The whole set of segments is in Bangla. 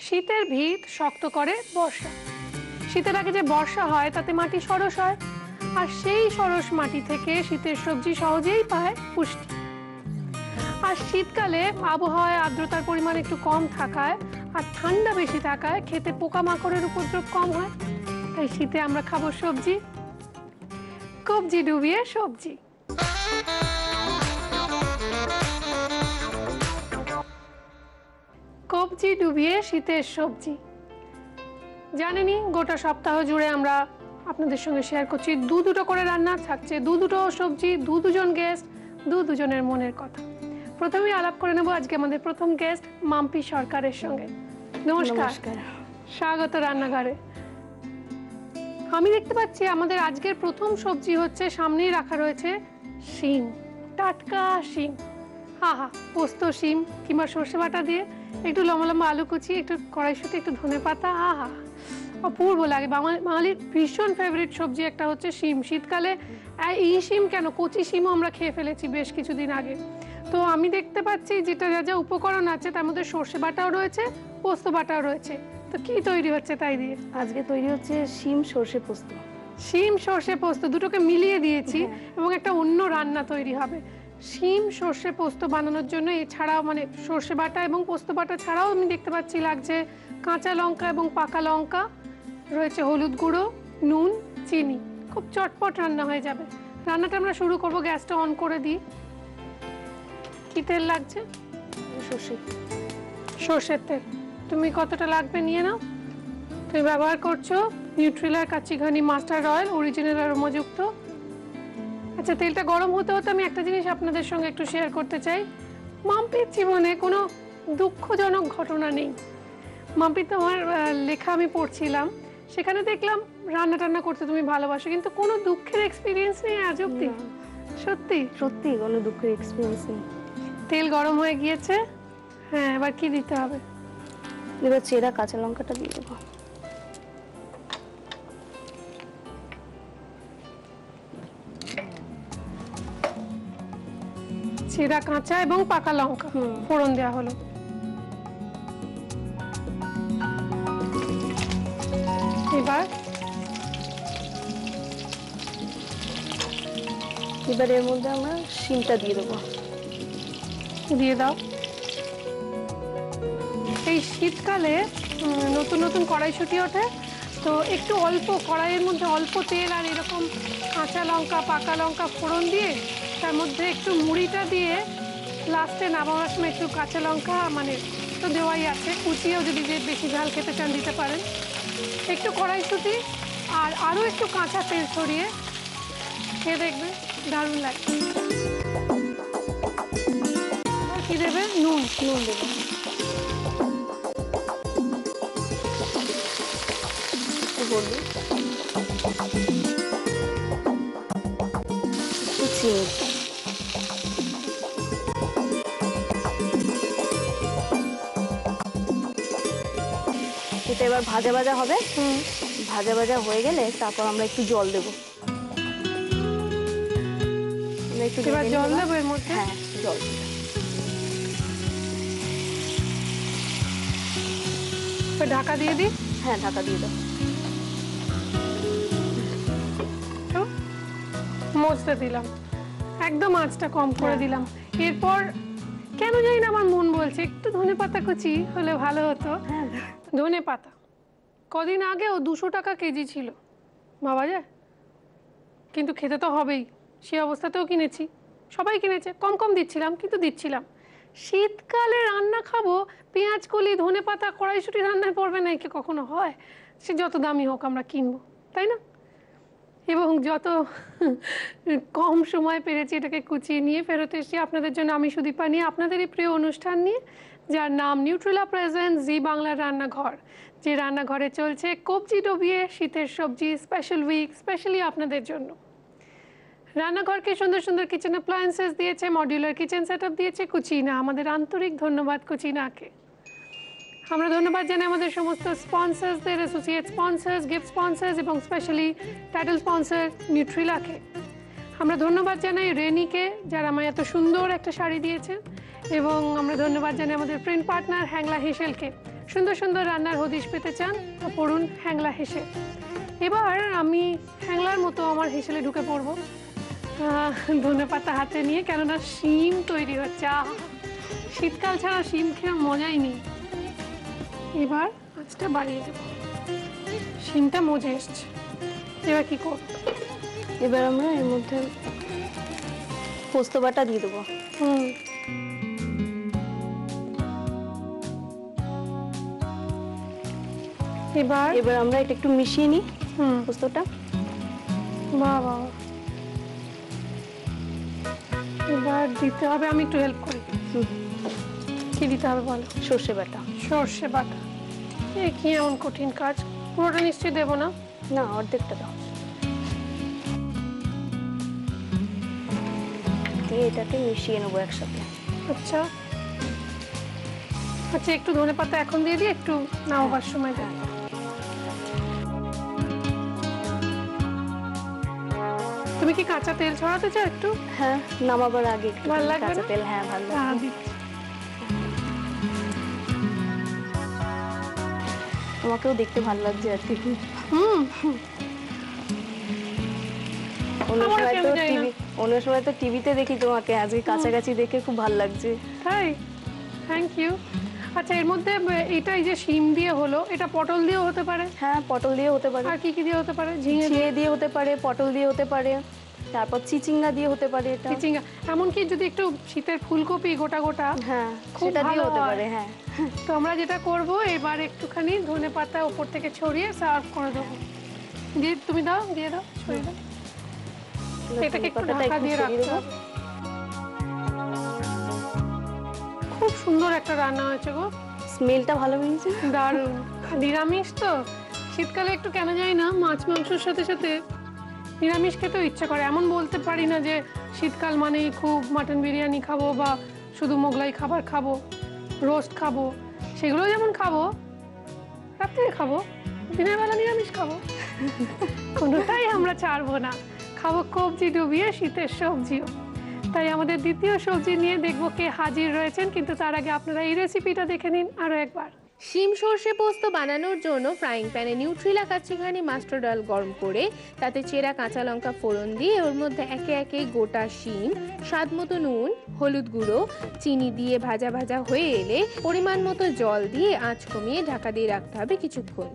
শীতের ভিত শক্ত করে বর্ষা। শীতের আগে যে বর্ষা হয় তাতে মাটি সরস হয়, আর সেই সরস মাটি থেকে শীতের সবজি সহজেই পায় পুষ্টি। আর শীতকালে আবহাওয়ায় আর্দ্রতার পরিমাণ একটু কম থাকায় আর ঠান্ডা বেশি থাকায় খেতে পোকামাকড়ের উপদ্রব কম হয়। তাই শীতে আমরা খাবো সবজি, কবজি ডুবিয়ে সবজি। কবজি ডুবিয়ে শীতের সবজি জানেনই, গোটা সপ্তাহ জুড়ে আমরা আপনাদের সঙ্গে শেয়ার করছি দুটো করে রান্না, থাকছে দুটো সবজি, দুজন গেস্ট, দুজনের মনের কথা। প্রথমেই আলাপ করে নেব আজকে আমাদের প্রথম গেস্ট মাম্পি সরকারের সঙ্গে। নমস্কার, স্বাগত রান্নাঘরে। আমি দেখতে পাচ্ছি আমাদের আজকের প্রথম সবজি হচ্ছে, সামনেই রাখা রয়েছে শিম, টাটকা শিম। হা পোস্ত শিম কিংবা সর্ষে বাটা দিয়ে একটু লম্বা লম্বা আলু কুচি, একটু কড়াইশুঁটি, একটু ধনেপাতা, অপূর্ব লাগে। বাঙালির ভীষণ ফেভারিট সবজি একটা হচ্ছে শিম। শীতকালে এই শিম কেন, কচি শিমও আমরা খেয়ে ফেলেছি বেশ কিছুদিন আগে। তো আমি দেখতে পাচ্ছি যেটা যা উপকরণ আছে তার মধ্যে সর্ষে বাটাও রয়েছে, পোস্ত বাটাও রয়েছে। তো কি তৈরি হচ্ছে তাই দিয়ে? আজকে তৈরি হচ্ছে শিম সর্ষে পোস্ত। শিম সর্ষে পোস্ত দুটোকে মিলিয়ে দিয়েছি এবং একটা অন্য রান্না তৈরি হবে। শিম সর্ষে পোস্ত বানানোর জন্য এছাড়াও মানে সর্ষে বাটা এবং পোস্ত বাটা ছাড়াও আমি দেখতে পাচ্ছি লাগছে কাঁচা লঙ্কা এবং পাকা লঙ্কা, রয়েছে হলুদ গুঁড়ো, নুন, চিনি। খুব চটপট রান্না হয়ে যাবে। রান্নাটা আমরা শুরু করব, গ্যাসটা অন করে দিই। কি তেল লাগছে? সর্ষের তেল। তুমি কতটা লাগবে নিয়ে নাও। তুমি ব্যবহার করছো নিউট্রিলার কাচিঘানি মাস্টার্ড অয়েল, অরিজিনাল অ্যারোমাযুক্ত। আচ্ছা, তেলটা গরম হতে হতে আমি একটা জিনিস আপনাদের সঙ্গে একটু শেয়ার করতে চাই। মাম্পির জীবনে কোনো দুঃখজনক ঘটনা নেই। মাম্পি, তোমার লেখা আমি পড়ছিলাম, সেখানে দেখলাম রান্না টান্না করতে তুমি ভালোবাসো, কিন্তু কোনো দুঃখের এক্সপিরিয়েন্স নেই আজ অব্দি। সত্যি সত্যি কোনো দুঃখের এক্সপিরিয়েন্স নেই। তেল গরম হয়ে গিয়েছে। হ্যাঁ, এবার কি দিতে হবে? এবার চেরা কাঁচা লঙ্কাটা দিয়ে দেবো। চেরা কাঁচা এবং পাকা লঙ্কা ফোড়ন দেওয়া হলো। এবার এর মধ্যে আমরা শিমটা দিয়ে দেবো। দিয়ে দাও। এই শীতকালে নতুন নতুন কড়াইশুঁটি ওঠে, তো একটু অল্প কড়াইয়ের মধ্যে অল্প তেল আর এরকম কাঁচা লঙ্কা পাকা লঙ্কা ফোড়ন দিয়ে তার মধ্যে একটু মুড়িটা দিয়ে লাস্টে নামানোর সময় একটু কাঁচা লঙ্কা মানে তো দেওয়াই আছে, কুচিয়েও যদি যে বেশি ঝাল খেতে চান দিতে পারেন, একটু কড়াইশুঁটি আর আরও একটু কাঁচা তেল ছড়িয়ে খেয়ে দেখবে, দারুণ লাগে। কি দেবে? নুন দেবে। বললি এটা এবার ভাজা ভাজা হবে। ভাজা ভাজা হয়ে গেলে তারপর আমরা একটু জল দেবো। এবার জল দেবো এর মধ্যে? হ্যাঁ, জল। ঢাকা দিয়ে দিই? হ্যাঁ, ঢাকা দিয়ে দাও। মজতে দিলাম, একদম আঁচটা কম করে দিলাম। এরপর কেন জানি না আমার মন বলছে একটু ধনেপাতা কুচি হলে ভালো হতো। ধনেপাতা কদিন আগেও 200 টাকা কেজি ছিল, ভাবা যায়। কিন্তু খেতে তো হবেই, সে অবস্থাতেও কিনেছি, সবাই কিনেছে, কম কম দিচ্ছিলাম কিন্তু দিচ্ছিলাম। শীতকালে রান্না খাবো, পেঁয়াজ কলি ধনেপাতা কড়াইশুঁটি রান্নায় পড়বে না, কি কখনো হয়? সে যত দামি হোক আমরা কিনবো, তাই না? এবং যত কম সময় পেরেছি এটাকে কুচিয়ে নিয়ে ফেরত এসেছি আপনাদের জন্য আমি সুদীপা নিয়ে, আপনাদের এই প্রিয় অনুষ্ঠান নিয়ে, যার নাম নিউট্রিলা প্রেজেন্ট জি বাংলার রান্নাঘর। যে রান্নাঘরে চলছে কবজি ডুবিয়ে শীতের সবজি স্পেশাল উইক, স্পেশালি আপনাদের জন্য। রান্নাঘরকে সুন্দর সুন্দর কিচেন অ্যাপ্লায়েন্সেস দিয়েছে, মডিউলার কিচেন সেটআপ দিয়েছে কুচিনা। আমাদের আন্তরিক ধন্যবাদ কুচিনাকে। আমরা ধন্যবাদ জানাই আমাদের সমস্ত স্পন্সরসদের, অ্যাসোসিয়েট স্পন্সর্স, গিফট স্পন্সর্স এবং স্পেশালি টাইটেল স্পন্সর নিউট্রিলাকে। আমরা ধন্যবাদ জানাই রেনিকে, যারা আমায় এত সুন্দর একটা শাড়ি দিয়েছে, এবং আমরা ধন্যবাদ জানাই আমাদের প্রিন্ট পার্টনার হ্যাংলা হেসেলকে। সুন্দর সুন্দর রান্নার হদিশ পেতে চান তো পড়ুন হ্যাংলা হেসেল। এবার আমি হ্যাংলার মতো আমার হেসেলে ঢুকে পড়বো ধনেপাতা হাতে নিয়ে, কেননা শিম তৈরি হচ্ছে। শীতকাল ছাড়া শিম খেয়ে মজাই নেই। এবার আঁচটা বাড়িয়ে দেবো, শিমটা মজে এসছে। এবার কি করব? এবার আমরা এর মধ্যে পোস্ত বাটা দিয়ে দেবো। এবার এবার আমরা এটা একটু মিশিয়ে নিই পোস্তটা। বাবা, এবার দিতে হবে, আমি একটু হেল্প করি। কি দিতে হবে বলো? সর্ষে বাটা। সর্ষে বাটা, এ কি এমন কঠিন কাজ? পুরোটা নিশ্চয়ই দেবো না? না, অর্ধেকটা দাও। দিয়ে এটাকে মিশিয়ে নেবো একসাথে। আচ্ছা আচ্ছা, একটু ধনেপাতা এখন দিয়ে দিই, একটু নামাবার সময় দেয়। তুমি কি কাঁচা তেল ছড়াতে চাও একটু? হ্যাঁ, নামাবার আগে একটু ভালো লাগবে কাঁচা না? তেল। হ্যাঁ, ভালো লাগবে। তোমাকেও দেখতে ভালো লাগছে আর কি। অন্য সময় তো টিভিতে দেখি তোমাকে, আজকে কাছাকাছি দেখে খুব ভালো লাগছে। তাই? Thank you. আচ্ছা, এর মধ্যে এটা এই যে শিম দিয়ে হলো, এটা পটল দিয়েও হতে পারে? হ্যাঁ, পটল দিয়ে হতে পারে। আর কি কি দিয়ে হতে পারে? ঝিঙে দিয়ে হতে পারে, পটল দিয়ে হতে পারে, তারপর চিচিঙ্গা দিয়ে হতে পারে। এটা চিচিঙ্গা, এমনকি যদি একটু শীতের ফুলকপি গোটা গোটা, হ্যাঁ, খুব সেটা দিয়ে ভালো হতে হয়। পারে। হ্যাঁ, তো আমরা যেটা করব, এবার একটুখানি ধনেপাতা উপর থেকে ছড়িয়ে সার্ভ করে দেবো। দিয়ে তুমি দাও, দিয়ে দাও, ছড়িয়ে দাও। এটাকে একটু ঢাকা দিয়ে রাখতে হবে। খুব সুন্দর একটা রান্না হয়েছে গো, স্মেলটা ভালো বেরিয়েছে। দারুণ। নিরামিষ তো, শীতকালে একটু কেন জানি না মাছ মাংসের সাথে সাথে নিরামিষ খেতেও ইচ্ছে করে। এমন বলতে পারি না যে শীতকাল মানেই খুব মাটন বিরিয়ানি খাবো বা শুধু মোগলাই খাবার খাবো, রোস্ট খাবো, সেগুলো যেমন খাবো, রাত্রে খাবো, দিনের বেলা নিরামিষ খাবো, কোনোটাই আমরা ছাড়বো না। খাবো কবজি ডুবিয়ে শীতের সবজিও। তাই আমাদের দ্বিতীয় সবজি নিয়ে দেখবো কে হাজির রয়েছেন, কিন্তু তার আগে আপনারা এই রেসিপিটা দেখে নিন আরো একবার। শিম সর্ষে পোস্ত বানানোর জন্য ফ্রাইং প্যানে নিউট্রিলা কাচ্চিঘানি মাস্টার্ড অয়েল গরম করে তাতে চেরা কাঁচা লঙ্কা ফোড়ন দিয়ে ওর মধ্যে একে একে গোটা শিম, স্বাদ মতো নুন, হলুদ গুঁড়ো, চিনি দিয়ে ভাজা ভাজা হয়ে এলে পরিমাণ মতো জল দিয়ে আঁচ কমিয়ে ঢাকা দিয়ে রাখতে হবে কিছুক্ষণ।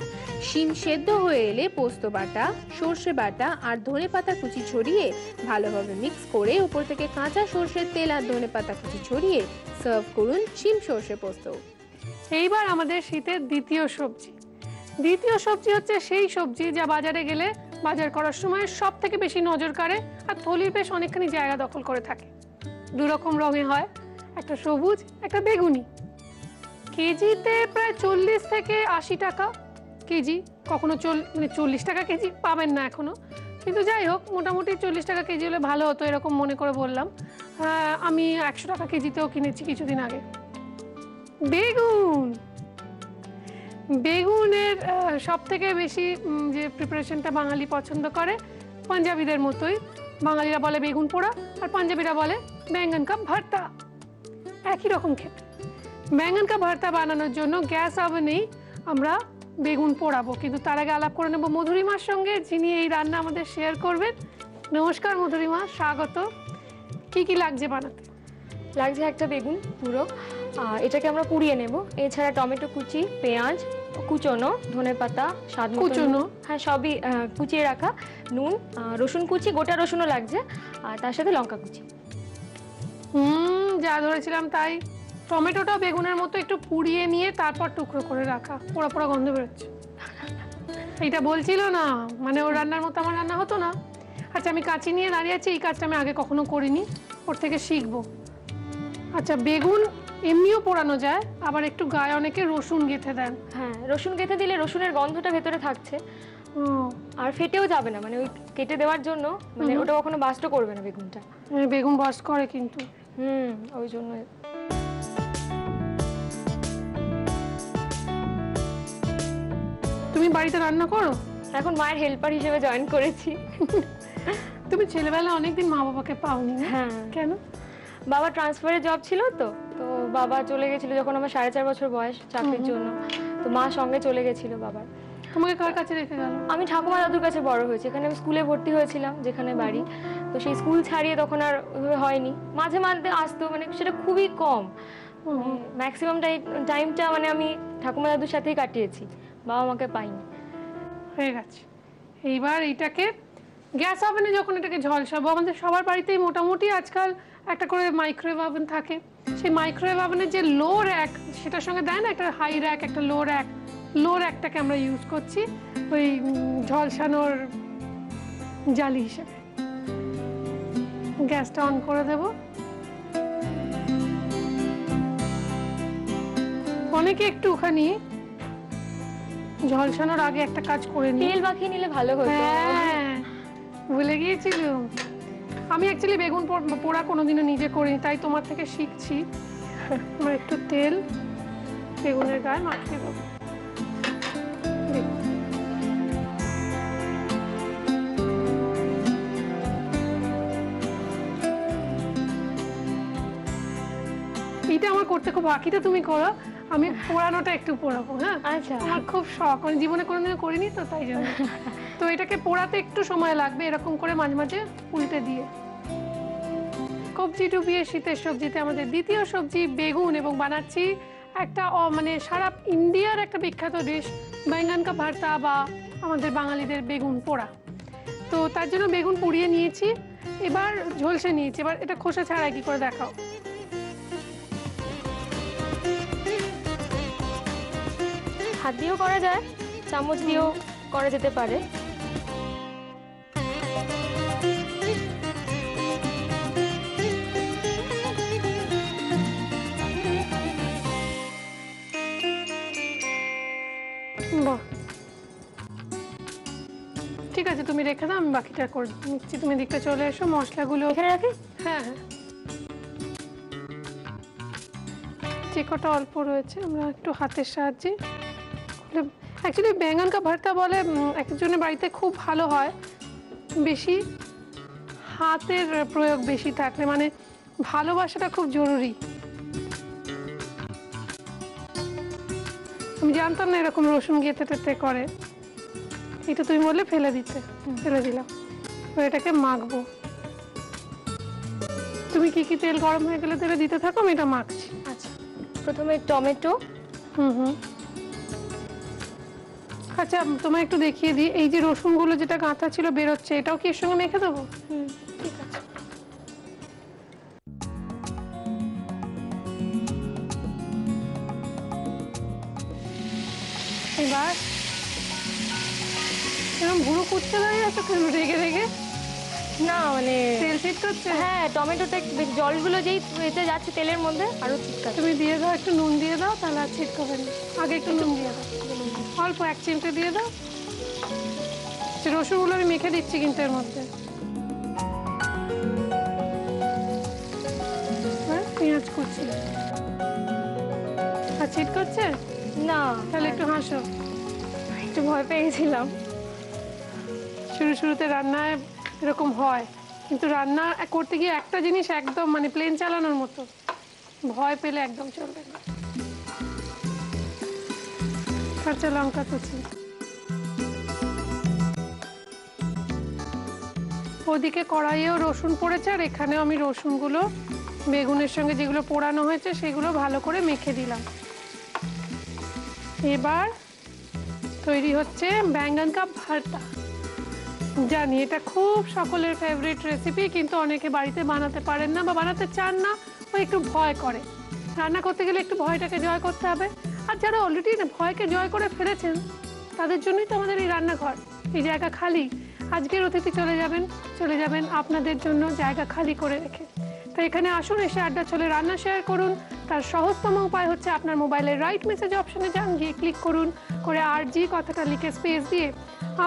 শিম সেদ্ধ হয়ে এলে পোস্ত বাটা, সর্ষে বাটা আর ধনেপাতা কুচি ছড়িয়ে ভালোভাবে মিক্স করে উপর থেকে কাঁচা সর্ষের তেল আর ধনেপাতা কুচি ছড়িয়ে সার্ভ করুন শিম সর্ষে পোস্ত। এইবার আমাদের শীতের দ্বিতীয় সবজি। দ্বিতীয় সবজি হচ্ছে সেই সবজি যা বাজারে গেলে বাজার করার সময় সব থেকে বেশি নজর কাড়ে আর থলির বেশ অনেকখানি জায়গা দখল করে থাকে। দু রকম রঙে হয়, একটা সবুজ, একটা বেগুনি। কেজিতে প্রায় 40 থেকে 80 টাকা কেজি, কখনো 40 টাকা কেজি পাবেন না এখনো, কিন্তু যাই হোক মোটামুটি 40 টাকা কেজি হলে ভালো হতো, এরকম মনে করে বললাম। আমি 100 টাকা কেজিতেও কিনেছি কিছুদিন আগে। বেগুন, বেগুনের সব থেকে বেশি যে প্রিপারেশনটা বাঙালি পছন্দ করে, পাঞ্জাবিদের মতোই। বাঙালিরা বলে বেগুন পোড়া আর পাঞ্জাবিরা বলে বেঙ্গন কা ভর্তা, একই রকম খেতে। বেঙ্গন কা ভর্তা বানানোর জন্য গ্যাস ওভেনেই আমরা বেগুন পোড়াবো, কিন্তু তার আগে আলাপ করে নেব মধুরিমার সঙ্গে, যিনি এই রান্না আমাদের শেয়ার করবেন। নমস্কার মধুরিমা, স্বাগত। কি কি লাগছে বানাতে? লাগছে একটা বেগুন পুরো, এটাকে আমরা পুড়িয়ে নেব। এছাড়া টমেটো কুচি, পেঁয়াজ কুচোনো, ধনেপাতা স্বাদ মতো কুচোনো? হ্যাঁ, সবই কুচিয়ে রাখা, নুন, রসুন কুচি, গোটা রসুনও লাগছে, আর তার সাথে লঙ্কা কুচি। যা ধরেছিলাম তাই। টমেটোটা বেগুনের মতো একটু পুড়িয়ে নিয়ে তারপর টুকরো করে রাখা, পোড়া পোড়া গন্ধ বেরোচ্ছে। এইটা বলছিল না, মানে ওর রান্নার মতো আমার রান্না হতো না। আচ্ছা, আমি কাঁচি নিয়ে দাঁড়িয়ে আছি, এই কাজটা আমি আগে কখনো করিনি, ওর থেকে শিখবো। আচ্ছা, বেগুন এমনিও পোড়ানো যায়, আবার একটু গায়ে অনেকে রসুন গেঁথে দেন। হ্যাঁ, রসুন গেঁথে দিলে রসুনের গন্ধটা ভেতরে থাকছে, আর ফেটেও যাবে না, মানে ওই কেটে দেওয়ার জন্য, মানে ওটা কখনো বাস্টও করবে না বেগুনটা। বেগুন বাস্ট করে কিন্তু। ওই জন্য। তুমি বাড়িতে রান্না করো? এখন মায়ের হেল্পার হিসেবে জয়েন করেছি। তুমি ছেলেবেলা অনেকদিন মা বাবাকে পাওনি? হ্যাঁ। কেন? বাবা ট্রান্সফারের জব ছিল, তো বাবা চলে গেছিল যখন আমার 4.5 বছর বয়স চাকরির জন্য। তো মা সঙ্গে চলে গেছিল বাবার। তোমাকে কার কাছে রেখে গেল? আমি ঠাকুমা দাদুর কাছে বড় হয়েছি, এখানে আমি স্কুলে ভর্তি হয়েছিলাম যেখানে বাড়ি। তো সেই স্কুল ছাড়িয়ে তখন আর ওইভাবে হয়নি, মাঝে মাঝে আসতো, মানে সেটা খুবই কম। ম্যাক্সিমাম টাইমটা মানে আমি ঠাকুমা দাদুর সাথেই কাটিয়েছি, বাবা মাকে পাইনি। হয়ে গেছে। এইবার এইটাকে গ্যাস ওভেনে যখন এটাকে ঝলসাবো, আমাদের সবার বাড়িতেই মোটামুটি আজকাল একটা করে মাইক্রোওয়েভ ওভেন থাকে। সেই মাইক্রোওয়েভ ওভেনের যে লো র্যাক, সেটার সঙ্গে দেয় না একটা হাই র্যাক, একটা লো র্যাক, লো র্যাকটাকে আমরা ইউজ করছি ওই ঝলসানোর জালি হিসেবে। গ্যাসটা অন করে দেব। অনেকে একটুখানি ঝলসানোর আগে একটা কাজ করে নিই, তেল মাখিয়ে নিলে ভালো হতো। হ্যাঁ, ভুলে গিয়েছিলাম। আমি অ্যাকচুয়ালি বেগুন পোড়া কোনোদিনও নিজে করিনি, তাই তোমার থেকে শিখছি। আমার একটু তেল বেগুনের গায়ে মাখিয়ে দেবো। এইটা আমার করতে খুব, বাকিটা তুমি করো, আমি পোড়ানোটা একটু পোড়াবো। হ্যাঁ, আচ্ছা, আমার খুব শখ, মানে জীবনে কোনোদিনও করিনি তো তাই জন্য। তো এটাকে পোড়াতে একটু সময় লাগবে, এরকম করে মাঝে মাঝে উল্টে দিয়ে। কবজি ডুবিয়ে শীতের সবজিতে আমাদের দ্বিতীয় সবজি বেগুন, এবং বানাচ্ছি একটা মানে সারা ইন্ডিয়ার একটা বিখ্যাত ডিশ বেঙ্গন কা ভর্তা, বা আমাদের বাঙালিদের বেগুন পোড়া। তো তার জন্য বেগুন পুড়িয়ে নিয়েছি, এবার ঝলসে নিয়েছি। এবার এটা খোসা ছাড়া কি করে দেখাও। হাত দিয়েও করা যায়, চামচ দিয়েও করা যেতে পারে। বাহ, ঠিক আছে, তুমি রেখে দাও, আমি বাকিটা করে নিচ্ছি। তুমি দিকটা চলে এসো, মশলাগুলো এখানে রাখি। হ্যাঁ হ্যাঁ, যে কটা অল্প রয়েছে আমরা একটু হাতের সাহায্যে। অ্যাকচুয়ালি বেঙ্গন কা ভর্তা বলে একজনের বাড়িতে খুব ভালো হয়, বেশি হাতের প্রয়োগ বেশি থাকলে, মানে ভালোবাসাটা খুব জরুরি। আমি জানতাম না এরকম রসুন গেঁথে টেতে করে। এটা তুমি বললে ফেলে দিতে, ফেলে দিলাম। এবার এটাকে মাখবো। তুমি কি কি তেল গরম হয়ে গেলে তেলে দিতে থাকো, আমি এটা মাখছি। আচ্ছা, প্রথমে টমেটো। হুম। আচ্ছা, তোমায় একটু দেখিয়ে দিই, এই যে রসুনগুলো যেটা গাঁথা ছিল বেরোচ্ছে, এটাও কি এর সঙ্গে মেখে দেবো? ঠিক আছে। এবার এরকম ভুড়ো কুচতে দাঁড়িয়ে আছো কেন, রেগে রেগে? না মানে তেল ছিট করছে? হ্যাঁ, টমেটোটা বেশ, জলগুলো যেই এতে যাচ্ছে তেলের মধ্যে আরো ছিটকাচ্ছে। তুমি দিয়ে দাও, একটু নুন দিয়ে দাও, তাহলে আর ছিটকাবে না। আগে একটু নুন দিয়ে দাও, অল্প 1 চিমটে দিয়ে দাও। রসুনগুলো আমি মেখে দিচ্ছি কিন্তু এর মধ্যে। পেঁয়াজ কুচি। আর ছিট করছে না, তাহলে একটু হাসো। একটু ভয় পেয়ে গেছিলাম। শুরুতে রান্নায় এরকম হয়, কিন্তু রান্না করতে গিয়ে একটা জিনিস একদম মানে প্লেন চালানোর মতো, ভয় পেলে একদম চলবে না। কাঁচা লঙ্কা কুচি। ওদিকে কড়াইয়েও রসুন পড়েছে, আর এখানেও আমি রসুনগুলো বেগুনের সঙ্গে যেগুলো পোড়ানো হয়েছে সেগুলো ভালো করে মেখে দিলাম। এবার তৈরি হচ্ছে বেঙ্গন কা ভর্তা। জানি এটা খুব সকলের ফেভারিট রেসিপি, কিন্তু অনেকে বাড়িতে বানাতে পারেন না বা বানাতে চান না, ও একটু ভয় করে। রান্না করতে গেলে একটু ভয়টাকে জয় করতে হবে। আর যারা অলরেডি ভয়কে জয় করে ফেলেছেন, তাদের জন্যই তো আমাদের এই রান্নাঘর, এই জায়গা খালি। আজকের অতিথি চলে যাবেন আপনাদের জন্য জায়গা খালি করে রেখে। তো এখানে আসুন, এসে আড্ডা চলে, রান্না শেয়ার করুন। তার সহজতম উপায় হচ্ছে আপনার মোবাইলের রাইট মেসেজ অপশনে যান, গিয়ে ক্লিক করুন, করে RG কথাটা লিখে স্পেস দিয়ে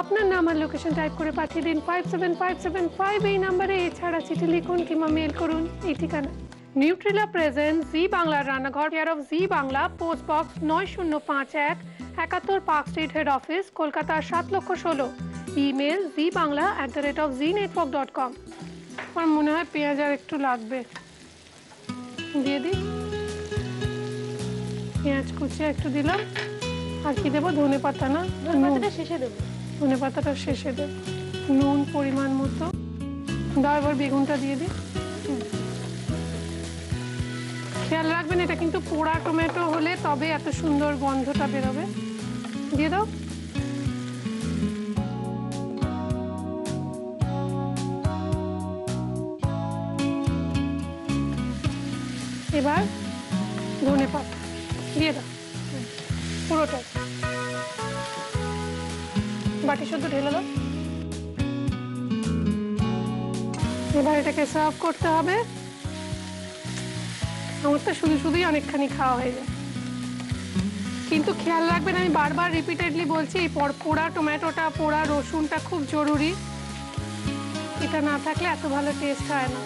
আপনার নাম আর লোকেশন টাইপ করে পাঠিয়ে দিন 57575 এই নাম্বারে। এছাড়া চিঠি লিখুন কিংবা মেল করুন এই ঠিকানা। নিউট্রিলা প্রেজেন্ট জি বাংলার রান্নাঘর, care of G Bangla, post box 9051, 71 park street, head office, Kolkata 7,16,000। Email zbangla@znetwork.com। আমার মনে হয় পেঁয়াজ আর একটু লাগবে, দিয়ে দিই। পেঁয়াজ কুচিয়ে একটু দিলাম, আর কি দেবো? ধনে পাতা না? ধনেপাতাটা শেষে দেবো। ধনে পাতাটা শেষে দেব। নুন পরিমাণ মতো দাও। এবার বেগুনটা দিয়ে দিই। খেয়াল রাখবেন এটা কিন্তু পোড়া টমেটো হলে তবে এত সুন্দর গন্ধটা বেরোবে। দিয়ে দাও। এবার ধনে পাতা দিয়ে দাও পুরোটা। বাটি শুদ্ধ ঢেলে দাও। এবার এটাকে সার্ভ করতে হবে। আমার তো শুধু শুধুই অনেকখানি খাওয়া হয়ে যায়, কিন্তু খেয়াল রাখবেন আমি বারবার রিপিটেডলি বলছি এই পোড়া টমেটোটা, পোড়া রসুনটা খুব জরুরি। এটা না থাকলে এত ভালো টেস্ট হয় না।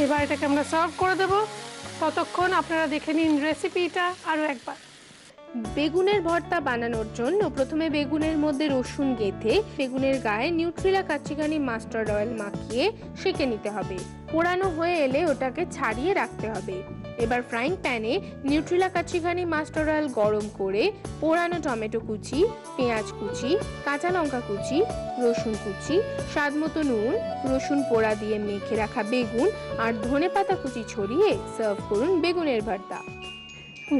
এবার এটাকে আমরা সার্ভ করে দেবো। ততক্ষণ আপনারা দেখে নিন রেসিপিটা আরও একবার। বেগুনের ভর্তা বানানোর জন্য প্রথমে বেগুনের মধ্যে রসুন গেঁথে বেগুনের গায়ে নিউট্রিলা কাচ্চিঘানি মাস্টার্ড অয়েল মাখিয়ে সেঁকে নিতে হবে। পোড়ানো হয়ে এলে ওটাকে ছাড়িয়ে রাখতে হবে। এবার ফ্রাইং প্যানে নিউট্রিলা কাচ্চিঘানি মাস্টার্ড অয়েল গরম করে পোড়ানো টমেটো কুচি, পেঁয়াজ কুচি, কাঁচা লঙ্কা কুচি, রসুন কুচি, স্বাদমতো নুন, রসুন পোড়া দিয়ে মেখে রাখা বেগুন আর ধনেপাতা কুচি ছড়িয়ে সার্ভ করুন বেগুনের ভর্তা।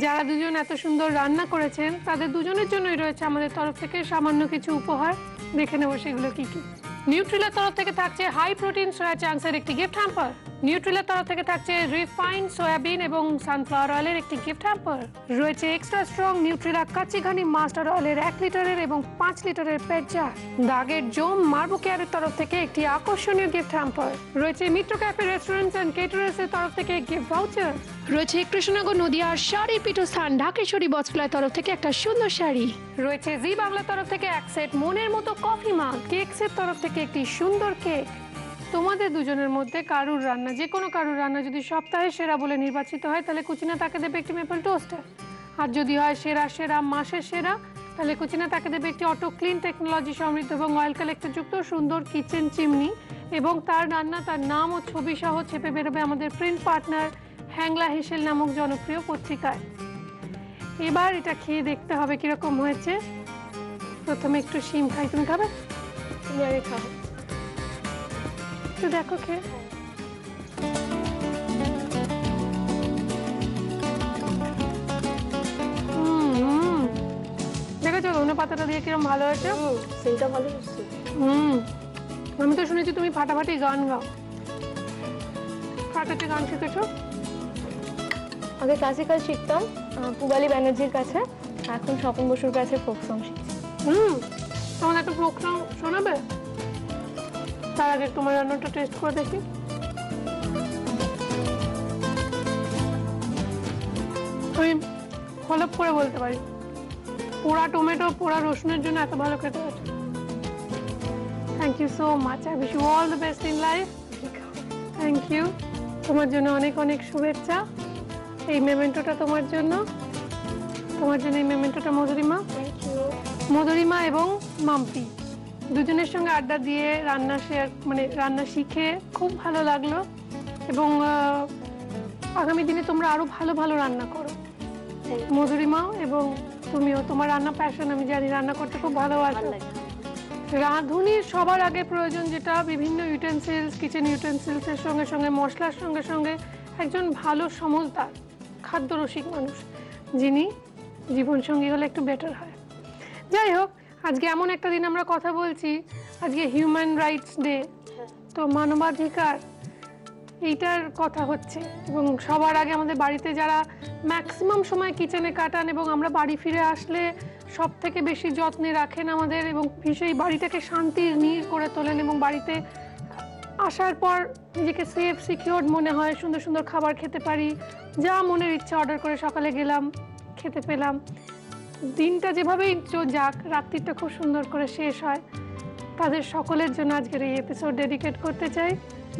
যারা দুজন এত সুন্দর রান্না করেছেন তাদের দুজনের জন্যই রয়েছে আমাদের তরফ থেকে সামান্য কিছু উপহার। দেখে নেবো সেগুলো কি কি। নিউট্রিলার তরফ থেকে থাকছে হাই প্রোটিন সয়া চাংসের একটি গিফট হ্যাম্পার। নিউট্রিলার তরফ থেকে থাকছে রিফাইন্ড সয়াবিন এবং সানফ্লাওয়ার অয়েলের একটি গিফট হ্যাম্পার। রয়েছে extra strong Nutrela kachi ghani mustard অয়েলের 1 লিটারের এবং 5 লিটারের পেট জার। দাগের জোম মার্বো কেয়ারের তরফ থেকে একটি আকর্ষণীয় গিফট হ্যাম্পার। রয়েছে মিত্র ক্যাফে রেস্টুরেন্টস অ্যান্ড কেটারার্সের তরফ থেকে গিফট ভাউচার। রয়েছে কৃষ্ণনগর নদিয়ার শাড়ির পীঠস্থান ঢাকেশ্বরী বস্ত্রালয়ের তরফ থেকে একটা সুন্দর শাড়ি। রয়েছে জি বাংলার তরফ থেকে এক সেট মনের মতো কফি মাগ। কেকসের তরফ থেকে একটি সুন্দর কেক। তোমাদের দুজনের মধ্যে কারুর রান্না, যে কোনো কারুর রান্না যদি সপ্তাহের সেরা বলে নির্বাচিত হয় তাহলে কুচিনা তাকে দেবে একটি মেপল টোস্টার। আর যদি হয় সেরা মাসের সেরা তাহলে কুচিনা তাকে দেবে একটি অটো ক্লিন টেকনোলজি সমৃদ্ধ এবং অয়েল কালেক্টর যুক্ত সুন্দর কিচেন চিমনি। এবং তার রান্না, তার নাম ও ছবি সহ ছেপে বেরোবে আমাদের প্রিন্ট পার্টনার হ্যাংলা হেসেল নামক জনপ্রিয় পত্রিকায়। এবার এটা খেয়ে দেখতে হবে কিরকম হয়েছে। প্রথমে একটু শিম খাই। তুমি খাবে? তুমি আগে খাও। একটু দেখো খেয়ে। দেখেছো ধনে পাতাটা দিয়ে কিরকম ভালো হয়েছে? সেইটা ভালো হচ্ছে। আমি তো শুনেছি তুমি ফাটাফাটি গান গাও। ফাটাতে গান শিখেছো? আগে ক্লাসিক্যাল শিখতাম পুবালি ব্যানার্জির কাছে, এখন স্বপন বসুর কাছে ফোক সং শিখছি। তোমার একটা ফোক সং শোনাবে? তার আগে তোমার রান্নাটা টেস্ট করে দেখি। আমি হলপ করে বলতে পারি পোড়া টমেটো, পোড়া রসুনের জন্য এত ভালো খেতে হয়েছে। Thank you so much. I wish you all the best in life. Thank you. তোমার জন্য অনেক অনেক শুভেচ্ছা। এই মেমেন্টোটা তোমার জন্য। এই মেমেন্টোটা মধুরিমা। Thank you. মধুরিমা এবং মাম্পি দুজনের সঙ্গে আড্ডা দিয়ে রান্না শিখে খুব ভালো লাগলো। এবং আগামী দিনে তোমরা আরো ভালো ভালো রান্না করো। মধুরিমা এবং তুমিও, তোমার রান্না প্যাশন আমি জানি, রান্না করতে খুব ভালোবাসো। রাঁধুনির সবার আগে প্রয়োজন যেটা বিভিন্ন ইউটেন্সিলস, কিচেন ইউটেন্সিলসের সঙ্গে সঙ্গে মশলার সঙ্গে সঙ্গে একজন ভালো সমজদার খাদ্যরসিক মানুষ, যিনি জীবনসঙ্গী হলে একটু বেটার হয়। যাই হোক, আজকে এমন একটা দিন আমরা কথা বলছি, আজকে হিউম্যান রাইটস ডে, তো মানবাধিকার এইটার কথা হচ্ছে। এবং সবার আগে আমাদের বাড়িতে যারা ম্যাক্সিমাম সময় কিচেনে কাটান এবং আমরা বাড়ি ফিরে আসলে সব থেকে বেশি যত্নে রাখেন আমাদের এবং সেই বাড়িটাকে শান্তির নীড় করে তোলেন এবং বাড়িতে আসার পর নিজেকে সেফ সিকিউরড মনে হয়, সুন্দর সুন্দর খাবার খেতে পারি, যা মনের ইচ্ছা অর্ডার করে সকালে গেলাম খেতে পেলাম, দিনটা যেভাবেই যাক রাত্রিটা খুব সুন্দর করে শেষ হয়। তাদের সকলের জন্য আজকের এই এপিসোড ডেডিকেট করতে চাই।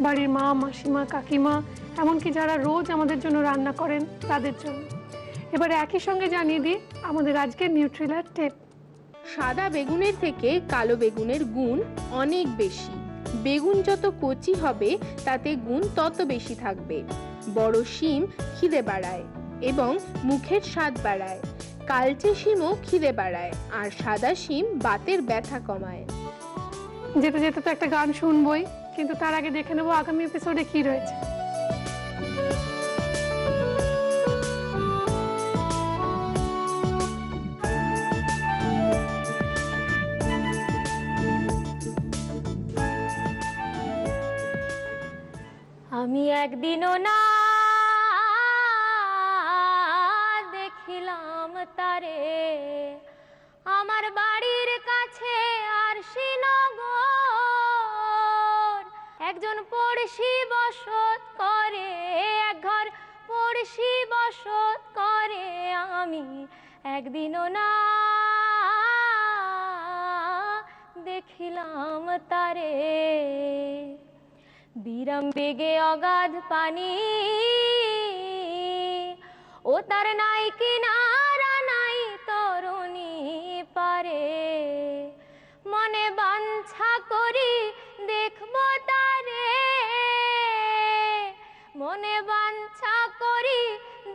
বাড়ির মা, মাসিমা, কাকিমা, এমনকি যারা রোজ আমাদের জন্য রান্না করেন তাদের জন্য। এবারে একই সঙ্গে জানিয়ে দিই আমাদের আজকের নিউট্রিলার টিপ। সাদা বেগুনের থেকে কালো বেগুনের গুণ অনেক বেশি। বেগুন যত কচি হবে তাতে গুণ তত বেশি থাকবে। বড় শিম খিদে বাড়ায়, এবং মুখের স্বাদ বাড়ায়। কালচে শিমও খিদে বাড়ায়, আর সাদা শিম বাতের ব্যথা কমায়। যেতে যেতে তো একটা গান শুনবই, কিন্তু তার আগে দেখে নেবো আগামী এপিসোডে কি রয়েছে। আমি একদিনও না দেখিলাম তারে, আমার বাড়ির কাছে আর শ্রীনগর একজন পড়শি বসত করে, এক ঘর পড়শি বসত করে। আমি একদিনও না দেখিলাম তারে, বিরাম বেগে অগাধ পানি, ও তার নাই কিনারা নাই তরুণী পারে। মনে বাঞ্ছা করি দেখবো তারে, মনে বাঞ্ছা করি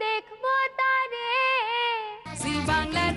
দেখবো তারে। জি বাংলার